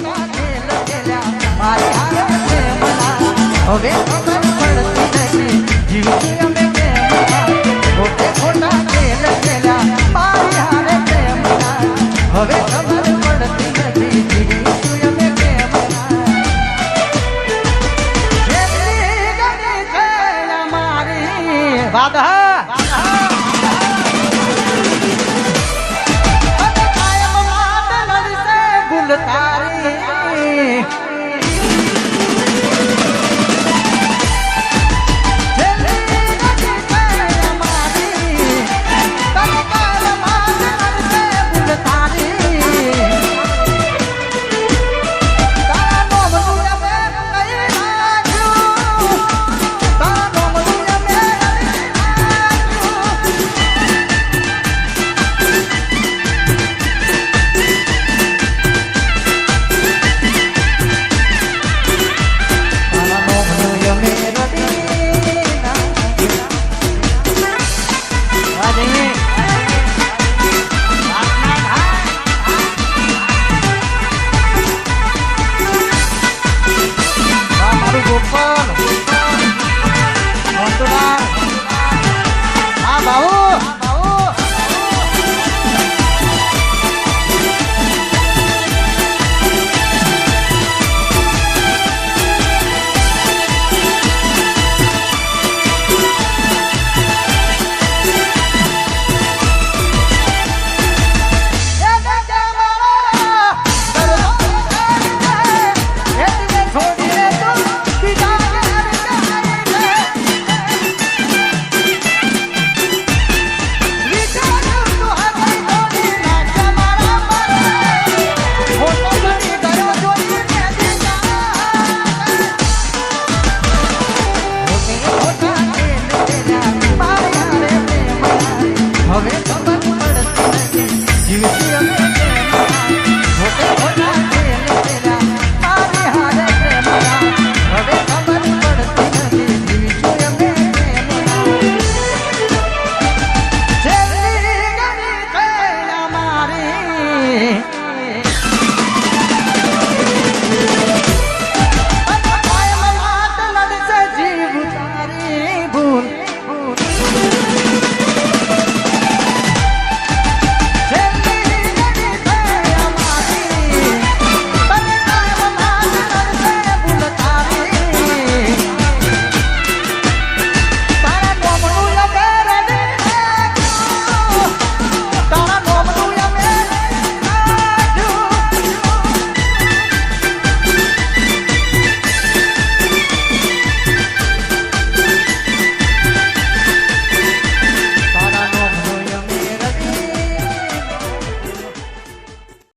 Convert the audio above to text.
ખોટા ખેલ ખેલ્યા મારી હારે પ્રેમના હવે ખબર પડતી નથી જીવતી અમે કેમના ખોટે ખોટા ખેલ ખેલ્યા મારી હારે પ્રેમના હવે ખબર પડતી નથી જીવતી અમે કેમના જેટલી ગમી છે અમારી વાદા તારે